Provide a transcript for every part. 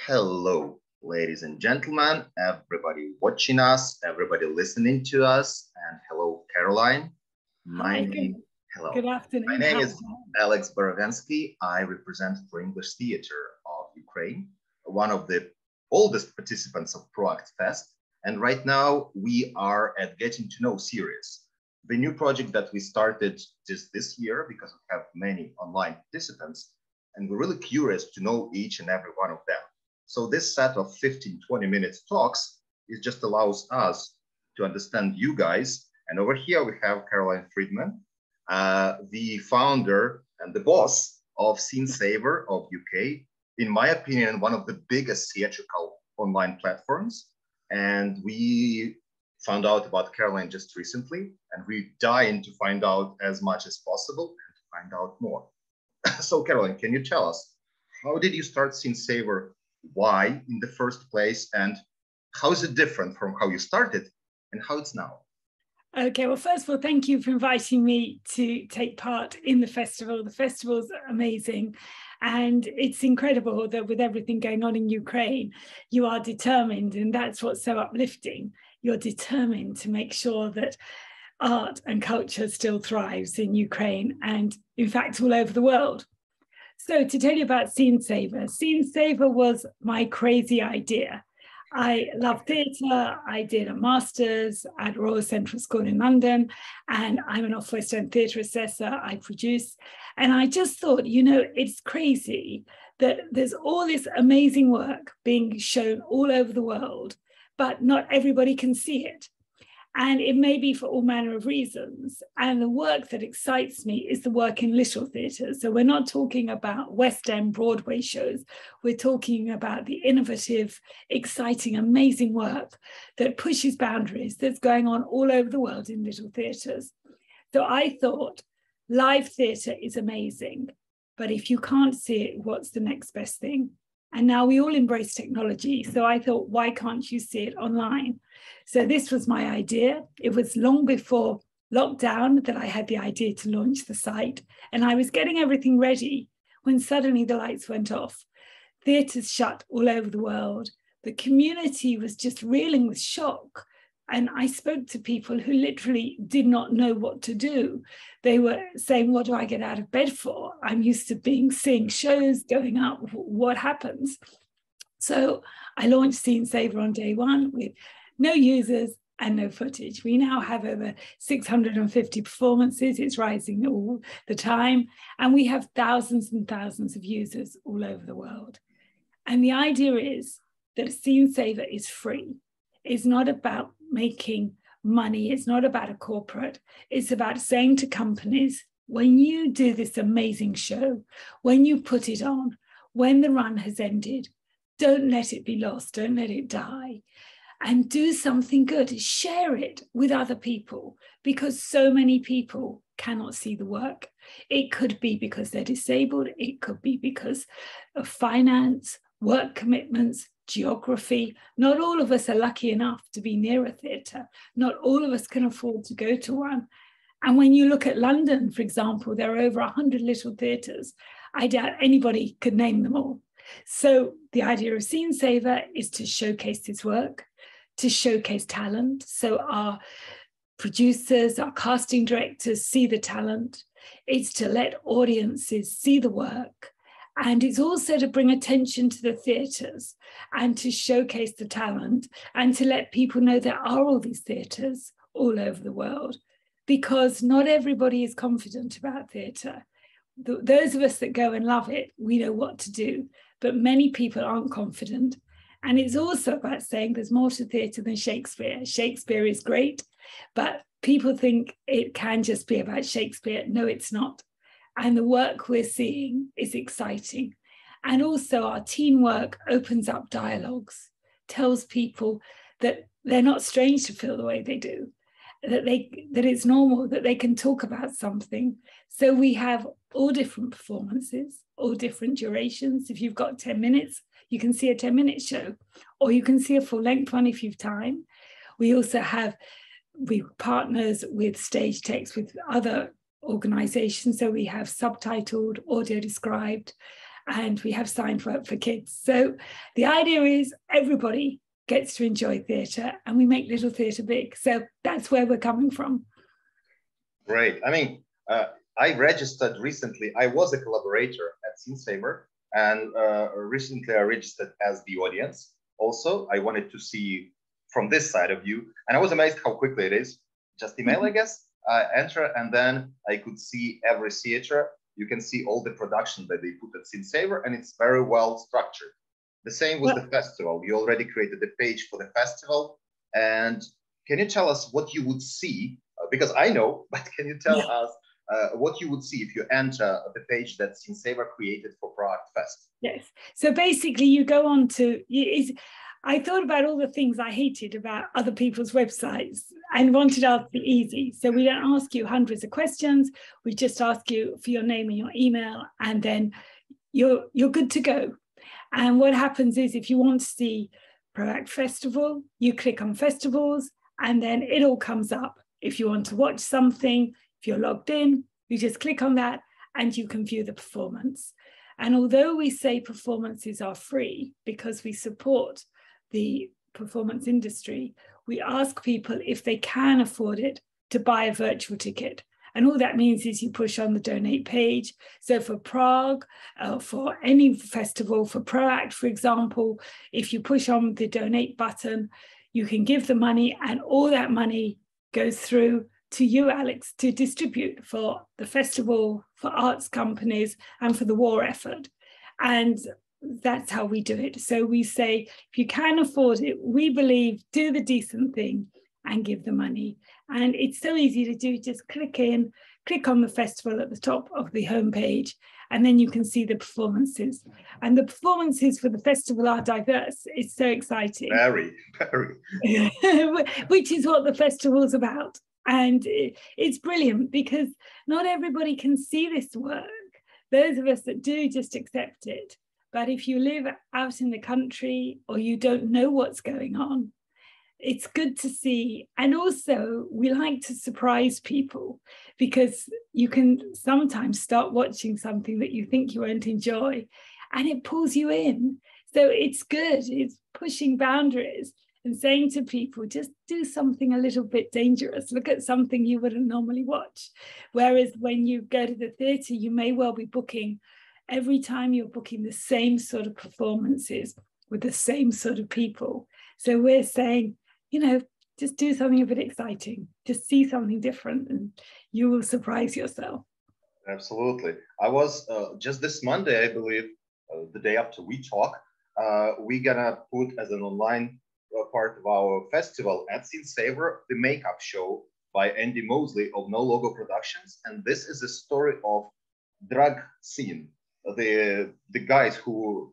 Hello, ladies and gentlemen, everybody watching us, everybody listening to us, and hello, Caroline. Good afternoon. My name is Alex Borovenskiy. I represent ProEnglish Theater of Ukraine, one of the oldest participants of ProAct Fest. And right now we are at Getting to Know series, the new project that we started just this year because we have many online participants, and we're really curious to know each and every one of them. So this set of 15-20 minutes talks, it just allows us to understand you guys. And over here we have Caroline Friedman, the founder and the boss of Scenesaver of UK. In my opinion, one of the biggest theatrical online platforms. And we found out about Caroline just recently, and we're dying to find out as much as possible and to find out more. So Caroline, can you tell us, how did you start Scenesaver? Why in the first place, and how is it different from how you started and how it's now? Okay, well, first of all, thank you for inviting me to take part in the festival. The festival's amazing, and it's incredible that with everything going on in Ukraine, you are determined, and that's what's so uplifting. You're determined to make sure that art and culture still thrives in Ukraine and, in fact, all over the world. So to tell you about Scenesaver, Scenesaver was my crazy idea. I love theatre. I did a master's at Royal Central School in London, and I'm an off-West End theatre assessor. I produce, and I just thought, you know, it's crazy that there's all this amazing work being shown all over the world, but not everybody can see it. And it may be for all manner of reasons. And the work that excites me is the work in little theatres. So we're not talking about West End Broadway shows. We're talking about the innovative, exciting, amazing work that pushes boundaries that's going on all over the world in little theatres. So I thought live theatre is amazing, but if you can't see it, what's the next best thing? And now we all embrace technology. So I thought, why can't you see it online? So this was my idea. It was long before lockdown that I had the idea to launch the site. And I was getting everything ready when suddenly the lights went off. Theatres shut all over the world. The community was just reeling with shock. And I spoke to people who literally did not know what to do. They were saying, what do I get out of bed for? I'm used to seeing shows going up. What happens? So I launched Scenesaver on day one with no users and no footage. We now have over 650 performances. It's rising all the time. And we have thousands and thousands of users all over the world. And the idea is that Scenesaver is free. It's not about making money. It's not about a corporate. It's about saying to companies, when you do this amazing show, when you put it on, when the run has ended, don't let it be lost. Don't let it die. And do something good. Share it with other people, because so many people cannot see the work. It could be because they're disabled. It could be because of finance, work commitments, geography. Not all of us are lucky enough to be near a theatre. Not all of us can afford to go to one. And when you look at London, for example, there are over 100 little theatres. I doubt anybody could name them all. So the idea of Scenesaver is to showcase this work, to showcase talent. So our producers, our casting directors see the talent. It's to let audiences see the work. And it's also to bring attention to the theatres and to showcase the talent and to let people know there are all these theatres all over the world, because not everybody is confident about theatre. Those of us that go and love it, we know what to do, but many people aren't confident. And it's also about saying there's more to theatre than Shakespeare. Shakespeare is great, but people think it can just be about Shakespeare. No, it's not. And the work we're seeing is exciting. And also our teen work opens up dialogues, tells people that they're not strange to feel the way they do, that it's normal, that they can talk about something. So we have all different performances, all different durations. If you've got 10 minutes, you can see a 10-minute show, or you can see a full-length one if you've time. We also have, we partners with stage text with other organizations. So we have subtitled, audio described, and we have signed work for kids. So the idea is everybody gets to enjoy theatre, and we make little theatre big. So that's where we're coming from. Great. I mean, I registered recently. I was a collaborator at Scenesaver, and recently I registered as the audience. Also, I wanted to see from this side of you, and I was amazed how quickly it is. Just email, I guess, enter, and then I could see every theater. You can see all the production that they put at Scenesaver, and it's very well structured. The same with the festival. You already created the page for the festival. And can you tell us what you would see? Because I know, but can you tell us what you would see if you enter the page that Scenesaver created for ProAct Fest? Yes. So basically you go on to, I thought about all the things I hated about other people's websites and wanted to ask it easy. So we don't ask you hundreds of questions. We just ask you for your name and your email, and then you're good to go. And what happens is if you want to see ProAct Festival, you click on festivals, and then it all comes up. If you want to watch something, if you're logged in, you just click on that and you can view the performance. And although we say performances are free because we support the performance industry, we ask people if they can afford it to buy a virtual ticket. And all that means is you push on the donate page. So for Prague, for any festival, for ProAct, for example, if you push on the donate button, you can give the money, and all that money goes through to you, Alex, to distribute for the festival, for arts companies, and for the war effort. And that's how we do it. So we say, if you can afford it, we believe, do the decent thing and give the money. And it's so easy to do. Just click on the festival at the top of the homepage, and then you can see the performances. And the performances for the festival are diverse. It's so exciting. Very, very. Which is what the festival's about. And it's brilliant because not everybody can see this work. Those of us that do just accept it. But if you live out in the country or you don't know what's going on, it's good to see. And also we like to surprise people, because you can sometimes start watching something that you think you won't enjoy and it pulls you in. So it's good. It's pushing boundaries and saying to people, just do something a little bit dangerous. Look at something you wouldn't normally watch. Whereas when you go to the theatre, you may well be booking, every time you're booking the same sort of performances with the same sort of people. So we're saying, just do something a bit exciting, just see something different, and you will surprise yourself. Absolutely. I was just this Monday, I believe, the day after we talk, we're gonna put as an online part of our festival at Scenesaver the makeup show by Andy Mosley of No Logo Productions. And this is a story of drag scene, the guys who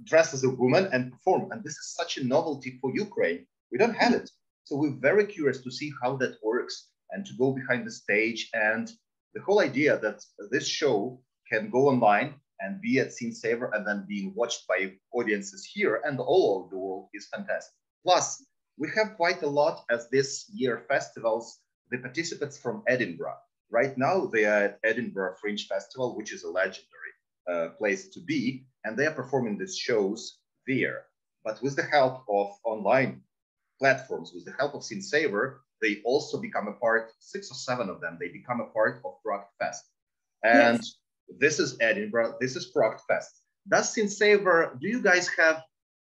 dress as a woman and perform. And this is such a novelty for Ukraine. We don't have it. So we're very curious to see how that works and to go behind the stage. And the whole idea that this show can go online and be at Scenesaver and then being watched by audiences here and all over the world is fantastic. Plus, we have quite a lot as this year festivals, the participants from Edinburgh. Right now, they are at Edinburgh Fringe Festival, which is a legendary place to be, and they are performing these shows there. But with the help of online platforms, with the help of Scenesaver, they also become a part, 6 or 7 of them, they become a part of ProAct Fest. And yes, this is Edinburgh, this is ProAct Fest. Does Scenesaver, do you guys have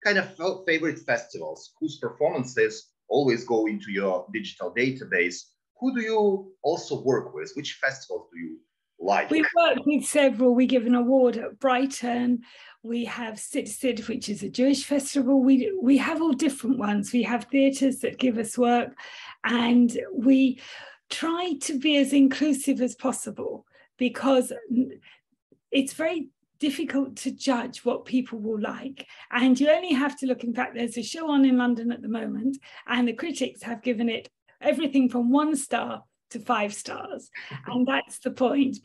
kind of favorite festivals whose performances always go into your digital database? Who do you also work with? Which festivals do you like? We work with several. We give an award at Brighton. We have Sid, which is a Jewish festival. We have all different ones. We have theatres that give us work, and we try to be as inclusive as possible, because it's very difficult to judge what people will like. And you only have to look. In fact, there's a show on in London at the moment, and the critics have given it everything from 1 star to 5 stars. And that's the point,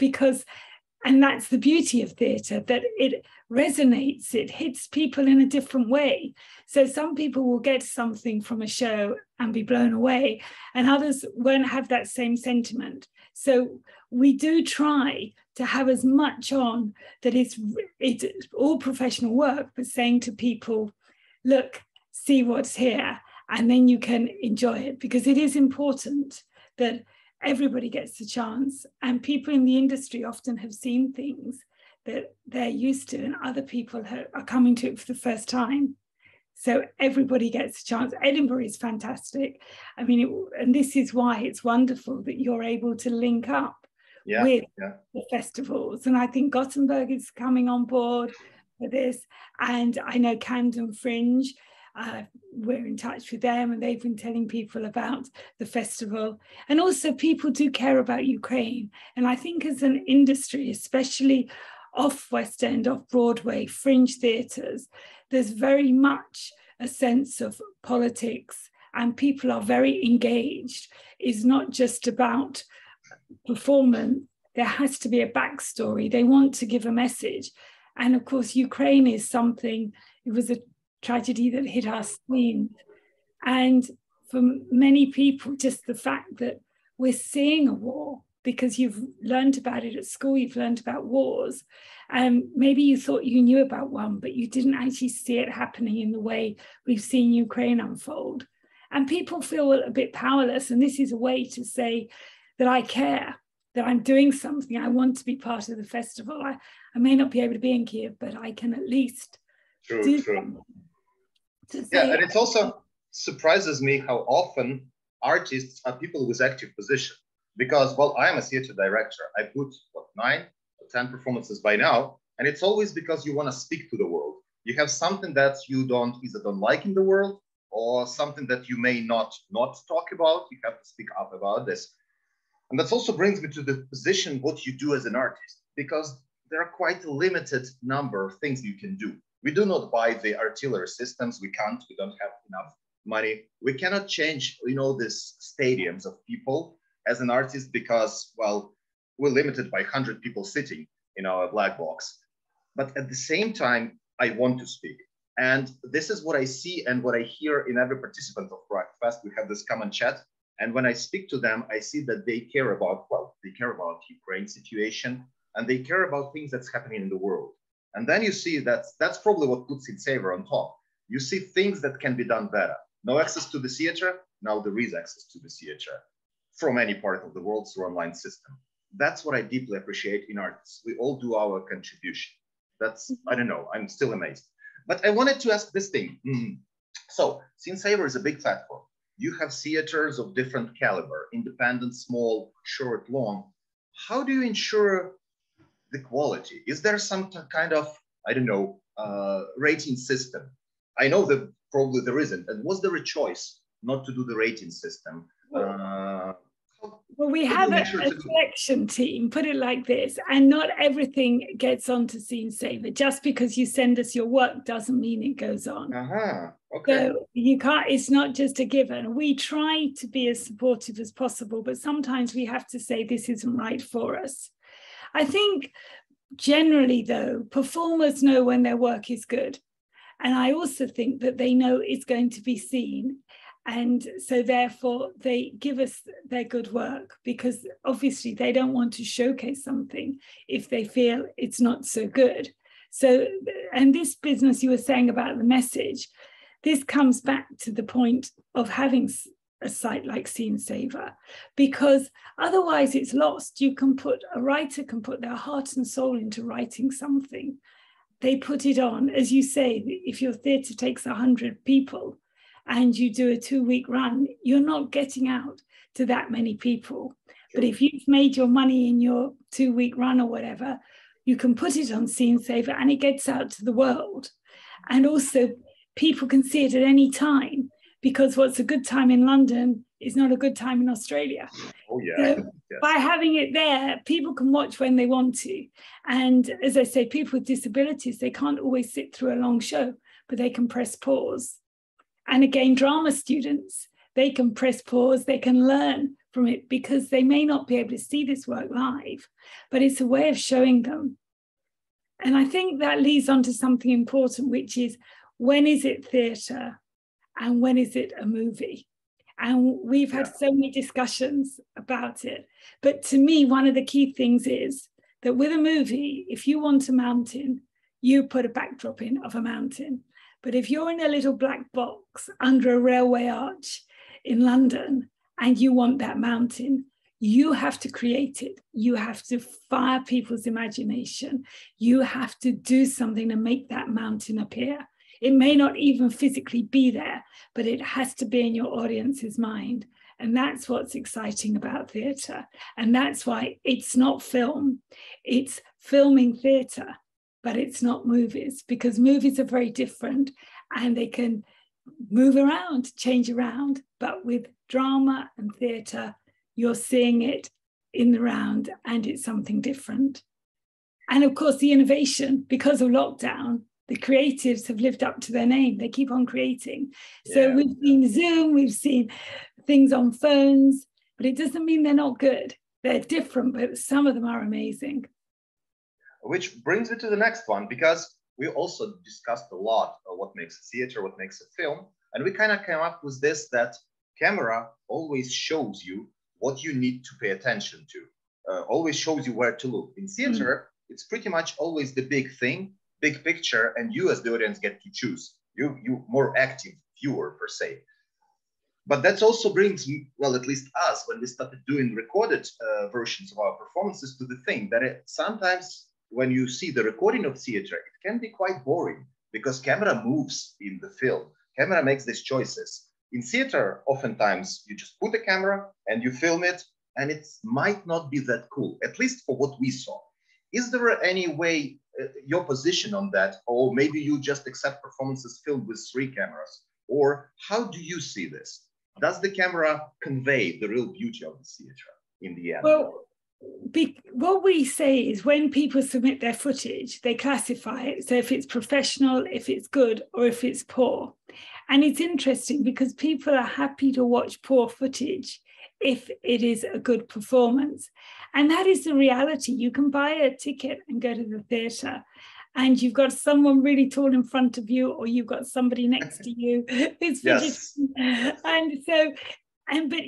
and that's the beauty of theatre, that it resonates, it hits people in a different way. So some people will get something from a show and be blown away, and others won't have that same sentiment. So we do try to have as much on that it's all professional work, but saying to people, look, see what's here, and then you can enjoy it, because it is important that everybody gets the chance. And people in the industry often have seen things that they're used to, and other people are coming to it for the first time. So everybody gets a chance. Edinburgh is fantastic. I mean, and this is why it's wonderful that you're able to link up with the festivals. And I think Gothenburg is coming on board for this. And I know Camden Fringe, we're in touch with them, and they've been telling people about the festival. And also people do care about Ukraine. And I think as an industry, especially off West End, off Broadway, fringe theatres, there's very much a sense of politics, and people are very engaged. It's not just about performance. There has to be a backstory. They want to give a message. And of course, Ukraine is something, it was a tragedy that hit our screens. And for many people, just the fact that we're seeing a war, because you've learned about it at school, you've learned about wars, and maybe you thought you knew about one, but you didn't actually see it happening in the way we've seen Ukraine unfold. And people feel a bit powerless, and this is a way to say that I care, that I'm doing something, I want to be part of the festival. I may not be able to be in Kiev, but I can at least do something. Yeah, and it also surprises me how often artists are people with active position. Because, well, I am a theater director. I put, 9 or 10 performances by now. And it's always because you want to speak to the world. You have something that you either don't like in the world, or something that you may not talk about. You have to speak up about this. And that also brings me to the position, what you do as an artist, because there are quite a limited number of things you can do. We do not buy the artillery systems. We don't have enough money. We cannot change, these stadiums of people as an artist, because, well, we're limited by 100 people sitting in our black box. But at the same time, I want to speak. And this is what I see and what I hear in every participant of ProAct Fest. We have this common chat. And when I speak to them, I see that they care about Ukraine situation, and they care about things that's happening in the world. And then you see that's probably what puts Scenesaver on top. You see things that can be done better. No access to the theater, now there is access to the theater from any part of the world through online system. That's what I deeply appreciate in artists. We all do our contribution. I don't know, I'm still amazed. But I wanted to ask this thing. So Scenesaver is a big platform. You have theaters of different caliber, independent, small, short, long. How do you ensure the quality? Is there some kind of, rating system? I know that probably there isn't. And was there a choice not to do the rating system? Well, we have a selection team, put it like this, and not everything gets onto Scenesaver. Just because you send us your work doesn't mean it goes on. Okay. So you can't, it's not just a given. We try to be as supportive as possible, but sometimes we have to say this isn't right for us. I think generally, though, performers know when their work is good. And I also think that they know it's going to be seen. And so therefore they give us their good work, because obviously they don't want to showcase something if they feel it's not so good. So, and this business you were saying about the message, this comes back to the point of having a site like Scenesaver, because otherwise it's lost. A writer can put their heart and soul into writing something. They put it on, as you say, if your theatre takes 100 people, and you do a 2-week run, you're not getting out to that many people. But if you've made your money in your 2-week run or whatever, you can put it on Scenesaver and it gets out to the world. And also people can see it at any time, because what's a good time in London is not a good time in Australia. Oh yeah. So by having it there, people can watch when they want to. And as I say, people with disabilities, they can't always sit through a long show, but they can press pause. And again, drama students, they can press pause, they can learn from it, because they may not be able to see this work live, but it's a way of showing them. And I think that leads on to something important, which is, when is it theatre and when is it a movie? And we've had so many discussions about it. But to me, one of the key things is that with a movie, if you want a mountain, you put a backdrop in of a mountain. But if you're in a little black box under a railway arch in London and you want that mountain, you have to create it. You have to fire people's imagination. You have to do something to make that mountain appear. It may not even physically be there, but it has to be in your audience's mind. And that's what's exciting about theatre. And that's why it's not film, it's filming theatre, but it's not movies, because movies are very different and they can move around, change around. But with drama and theatre, you're seeing it in the round and it's something different. And of course, the innovation, because of lockdown, the creatives have lived up to their name. They keep on creating. So we've seen Zoom, we've seen things on phones, but it doesn't mean they're not good. They're different, but some of them are amazing. Which brings me to the next one, because we also discussed a lot of what makes a theater, what makes a film. And we kind of came up with this, that camera always shows you what you need to pay attention to, always shows you where to look. In theater, it's pretty much always the big thing, big picture, and you as the audience get to choose. You more active viewer per se. But that also brings, well, at least us, when we started doing recorded versions of our performances, to the thing that sometimes when you see the recording of theater, it can be quite boring because camera moves in the film. Camera makes these choices. In theater, oftentimes you just put the camera and you film it, and it might not be that cool, at least for what we saw. Is there any way, your position on that, or maybe you just accept performances filmed with 3 cameras, or how do you see this? Does the camera convey the real beauty of the theater in the end? Well, what we say is when people submit their footage, they classify it. So if it's professional, if it's good, or if it's poor. And it's interesting because people are happy to watch poor footage if it is a good performance. And that is the reality. You can buy a ticket and go to the theatre, and you've got someone really tall in front of you, or you've got somebody next to you. It's yes. And so, but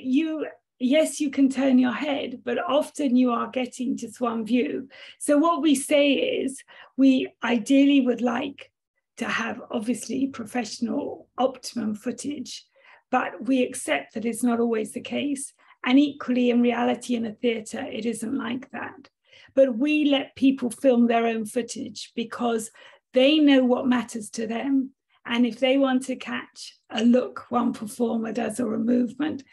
yes, you can turn your head, but often you are getting just one view. So what we say is we ideally would like to have obviously professional optimum footage, but we accept that it's not always the case. And equally in reality in a theatre, it isn't like that. But we let people film their own footage because they know what matters to them. And if they want to catch a look one performer does or a movement,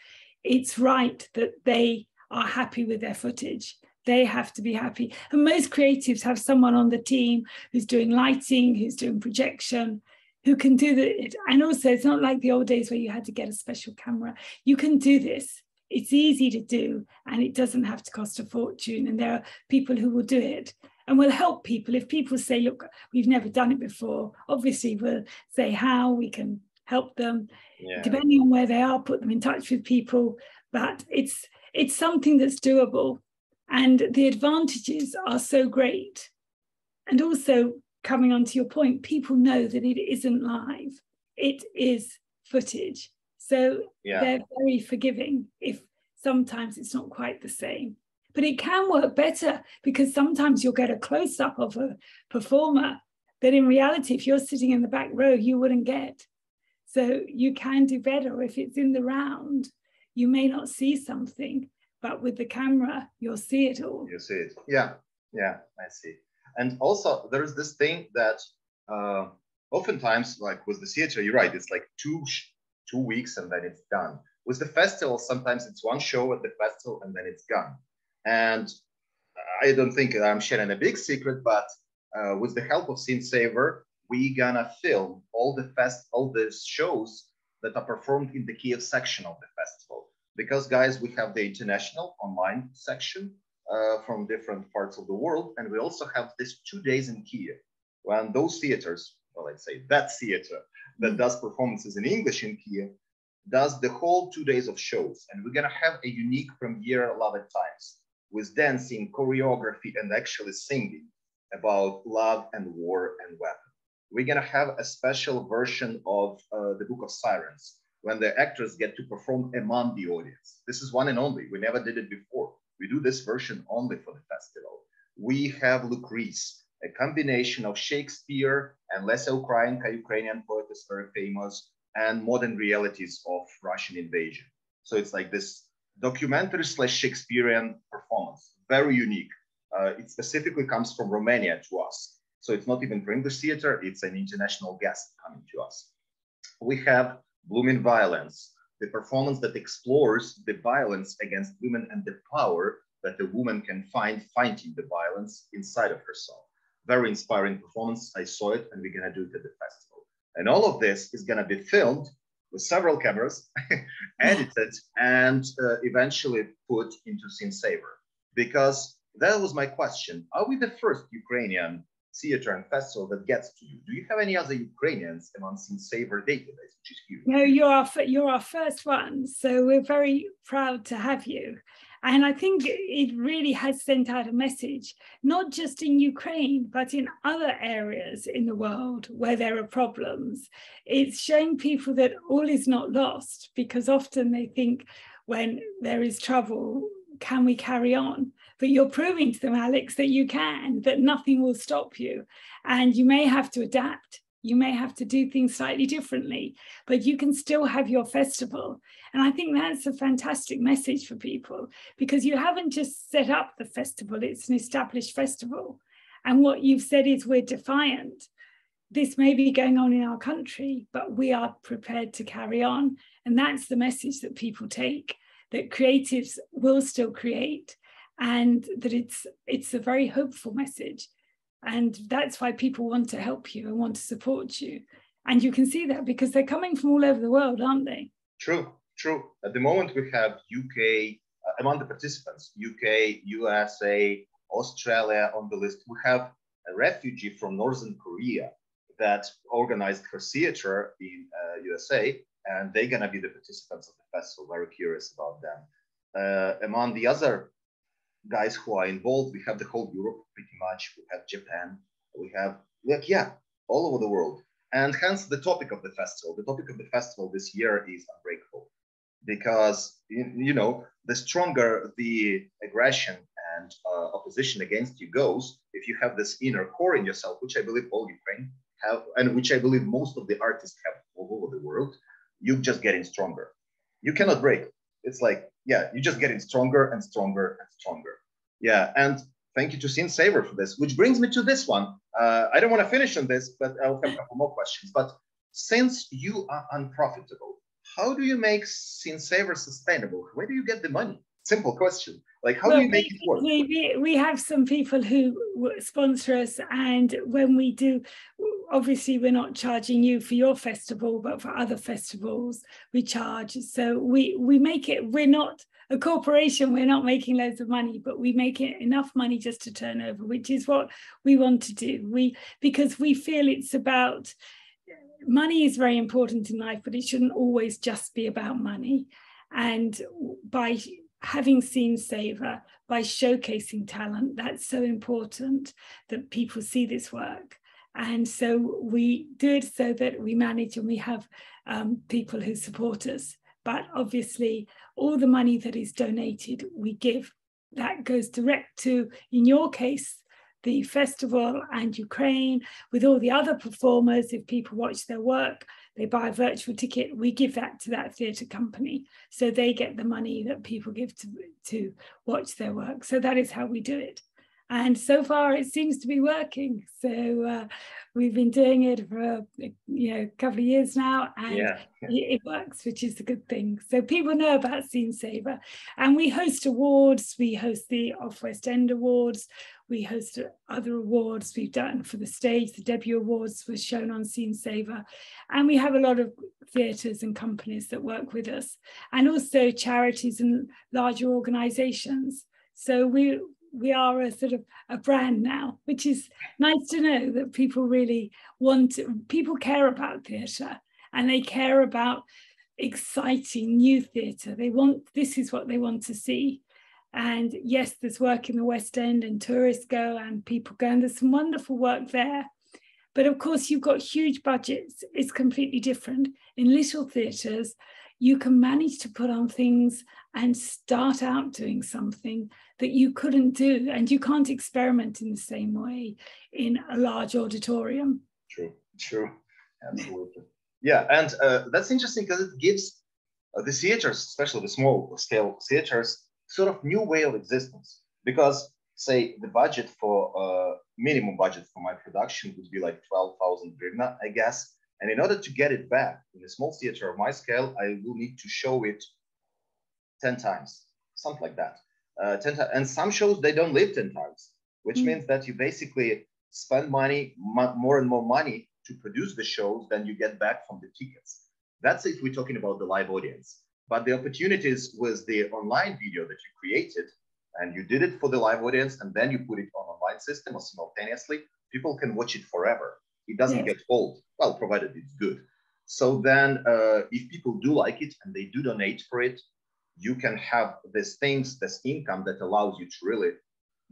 it's right that they are happy with their footage. They have to be happy. And most creatives have someone on the team who's doing lighting, who's doing projection, who can do it. And also, it's not like the old days where you had to get a special camera. You can do this. It's easy to do, and it doesn't have to cost a fortune. And there are people who will do it and will help people. If people say, look, we've never done it before, obviously we'll say how we can help them. Depending on where they are, put them in touch with people. But it's something that's doable. And the advantages are so great. And also, coming on to your point, people know that it isn't live. It is footage. So they're very forgiving if sometimes it's not quite the same. But it can work better because sometimes you'll get a close-up of a performer that in reality, if you're sitting in the back row, you wouldn't get. So you can do better. If it's in the round, you may not see something, but with the camera, you'll see it all. You see it. Yeah, I see. And also there is this thing that oftentimes, like with the theater, you're right, it's like two weeks and then it's done. With the festival, sometimes it's one show at the festival and then it's gone. And I don't think I'm sharing a big secret, but with the help of Scenesaver, we're gonna film all the shows that are performed in the Kiev section of the festival. Because guys, we have the international online section from different parts of the world. And we also have this 2 days in Kiev when those theaters, well, let's say that theater that does performances in English in Kiev, does the whole 2 days of shows. And we're gonna have a unique premiere Love at Times with dancing, choreography, and actually singing about love and war and weapon. We're gonna have a special version of the Book of Sirens when the actors get to perform among the audience. This is one and only. We never did it before. We do this version only for the festival. We have Lucrece, a combination of Shakespeare and Lesa Ukrainka, Ukrainian poet is very famous, and modern realities of Russian invasion. So it's like this documentary / Shakespearean performance, very unique. It specifically comes from Romania to us. So it's not even for English theater, it's an international guest coming to us. We have Blooming Violence, the performance that explores the violence against women and the power that a woman can find fighting the violence inside of herself. Very inspiring performance. I saw it, and we're going to do it at the festival. And all of this is going to be filmed with several cameras, edited, and eventually put into Scenesaver. Because that was my question. Are we the first Ukrainian theater and festival that gets to you? Do you have any other Ukrainians among Scenesaver database, which is huge? No, you're our first one. So we're very proud to have you. And I think it really has sent out a message, not just in Ukraine, but in other areas in the world where there are problems. It's showing people that all is not lost, because often they think when there is trouble, can we carry on? But you're proving to them, Alex, that you can, that nothing will stop you. And you may have to adapt. You may have to do things slightly differently, but you can still have your festival. And I think that's a fantastic message for people, because you haven't just set up the festival, it's an established festival. And what you've said is we're defiant. This may be going on in our country, but we are prepared to carry on. And that's the message that people take, that creatives will still create, and that it's a very hopeful message. And that's why people want to help you and want to support you. And you can see that because they're coming from all over the world, aren't they? True, true. At the moment, we have UK, among the participants, UK, USA, Australia on the list. We have a refugee from Northern Korea that organized her theater in USA, and they're going to be the participants of the festival. Very curious about them. Among the other guys who are involved, we have the whole Europe pretty much. We have Japan. We have, all over the world. And hence the topic of the festival. The topic of the festival this year is unbreakable, because the stronger the aggression and opposition against you goes, if you have this inner core in yourself, which I believe all Ukraine have, and which I believe most of the artists have all over the world, you're just getting stronger. You cannot break. It's like, you're just getting stronger and stronger and stronger. Yeah, and thank you to Scenesaver for this, which brings me to this one. I don't want to finish on this, but I'll have a couple more questions. But since you are unprofitable, how do you make Scenesaver sustainable? Where do you get the money? Simple question. Like, how do you make it work? We have some people who sponsor us, and when we do, obviously we're not charging you for your festival, but for other festivals we charge. So we make it, we're not a corporation, we're not making loads of money, but we make it enough money just to turn over, which is what we want to do. Because we feel it's about, money is very important in life, but it shouldn't always just be about money. And by having Scenesaver, by showcasing talent, that's so important that people see this work. And so we do it so that we manage, and we have people who support us. But obviously, all the money that is donated, we give. That goes direct to, in your case, the festival and Ukraine, with all the other performers. If people watch their work, they buy a virtual ticket, we give that to that theatre company. So they get the money that people give to watch their work. So that is how we do it. And so far, it seems to be working. So we've been doing it for a couple of years now, and it works, which is a good thing. So people know about Scenesaver, and we host awards. We host the Off West End Awards. We host other awards we've done for the stage. The debut awards was shown on Scenesaver, and we have a lot of theatres and companies that work with us, and also charities and larger organisations. So we are a sort of a brand now, which is nice to know that people really people care about theatre, and they care about exciting new theatre. This is what they want to see. And yes, there's work in the West End, and tourists go and people go, and there's some wonderful work there. But of course, you've got huge budgets. It's completely different. In little theatres, you can manage to put on things and start out doing something that you couldn't do. And you can't experiment in the same way in a large auditorium. True, true, absolutely. Yeah, and that's interesting because it gives the theaters, especially the small scale theaters, sort of new way of existence. Because say the budget for minimum budget for my production would be like 12,000 hryvnia, I guess. And in order to get it back in a small theater of my scale, I will need to show it 10 times, something like that. 10 times. And some shows, they don't live 10 times, which means that you basically spend money, more and more money to produce the shows than you get back from the tickets. That's if we're talking about the live audience. But the opportunities with the online video that you created, and you did it for the live audience, and then you put it on online system or simultaneously, people can watch it forever. It doesn't get old, well, provided it's good. So then if people do like it and they do donate for it, you can have these things, this income that allows you to really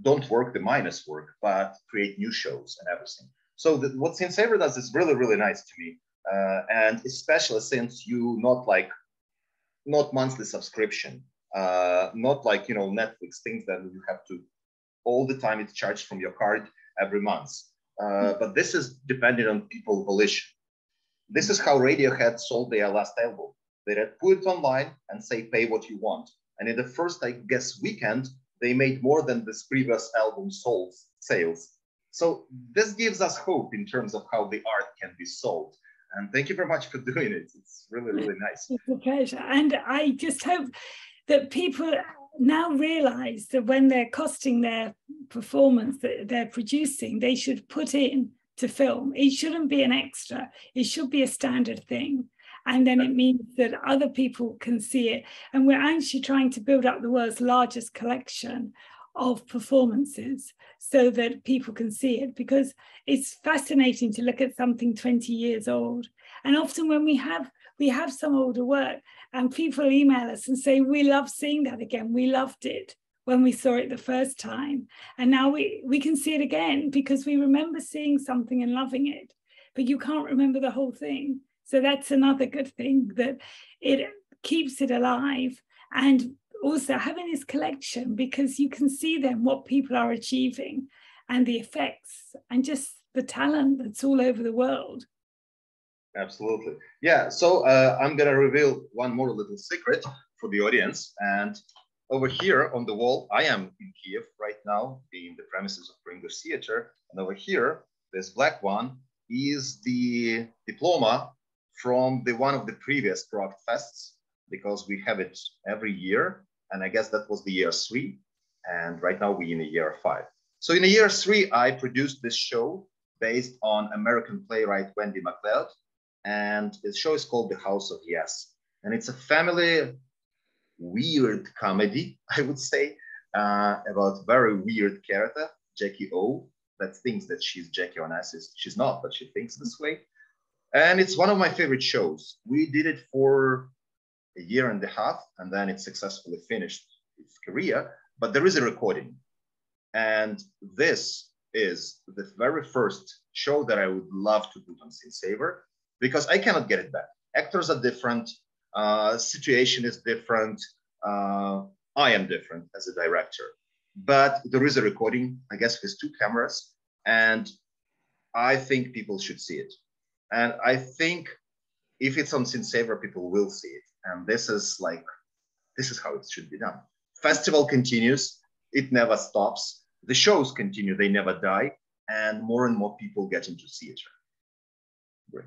don't work the minus work, but create new shows and everything. So what Scenesaver does is really, really nice to me. And especially since you not monthly subscription, not like, you know, Netflix things that you have to all the time, it's charged from your card every month. But this is dependent on people's volition. This is how Radiohead sold their last album. They had put it online and say, pay what you want. And in the first, I guess, weekend, they made more than this previous album sales. So this gives us hope in terms of how the art can be sold. And thank you very much for doing it. It's really, really nice. It's a pleasure. And I just hope that people now realize that when they're costing their performance that they're producing, they should put in to film. It shouldn't be an extra. It should be a standard thing. And then it means that other people can see it. And we're actually trying to build up the world's largest collection of performances so that people can see it, because it's fascinating to look at something 20 years old. And often when we have some older work and people email us and say, we love seeing that again. We loved it when we saw it the first time. And now we can see it again because we remember seeing something and loving it, but you can't remember the whole thing. So that's another good thing, that it keeps it alive. And also having this collection, because you can see then what people are achieving and the effects and just the talent that's all over the world. Absolutely. Yeah. So I'm going to reveal one more little secret for the audience. And over here on the wall, I am in Kiev right now, in the premises of ProEnglish Theater. And over here, this black one is the diploma from one of the previous ProAct Fests, because we have it every year. And I guess that was the year 3. And right now we're in the year 5. So in the year 3, I produced this show based on American playwright Wendy MacLeod. And the show is called The House of Yes. And it's a family weird comedy, I would say, about very weird character, Jackie O, that thinks that she's Jackie Onassis. She's not, but she thinks this way. And it's one of my favorite shows. We did it for a year and a half, and then it successfully finished its career. But there is a recording. And this is the very first show that I would love to put on Scenesaver, because I cannot get it back. Actors are different, situation is different, I am different as a director. But there is a recording, I guess, with 2 cameras, and I think people should see it. And I think if it's on Scenesaver, people will see it. And this is how it should be done. Festival continues, it never stops. The shows continue, they never die, and more people get into theater. Great.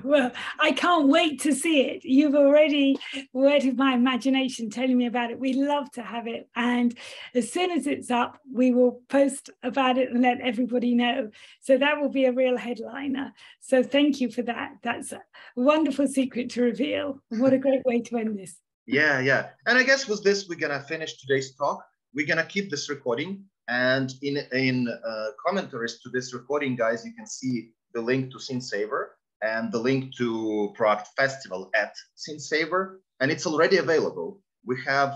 Well, I can't wait to see it. You've already whetted my imagination telling me about it. We'd love to have it. And as soon as it's up, we will post about it and let everybody know. So that will be a real headliner. So thank you for that. That's a wonderful secret to reveal. What a great way to end this. Yeah. And I guess with this, we're going to finish today's talk. We're going to keep this recording. And in commentaries to this recording, guys, you can see the link to Scenesaver and the link to ProAct Festival at Scenesaver, and it's already available. We have,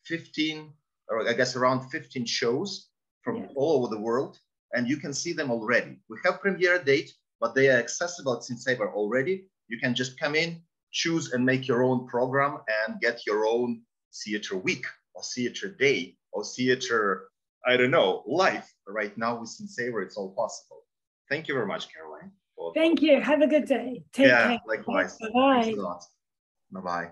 15, or I guess around 15 shows from all over the world. and you can see them already. We have premiere date, but they are accessible at Scenesaver already. You can just come in, choose and make your own program and get your own theater week or theater day or theater, I don't know, life. Right now with Scenesaver, it's all possible. Thank you very much, Caroline. Thank you. Have a good day. Take care. Likewise. Bye-bye. Thanks a lot. Bye-bye.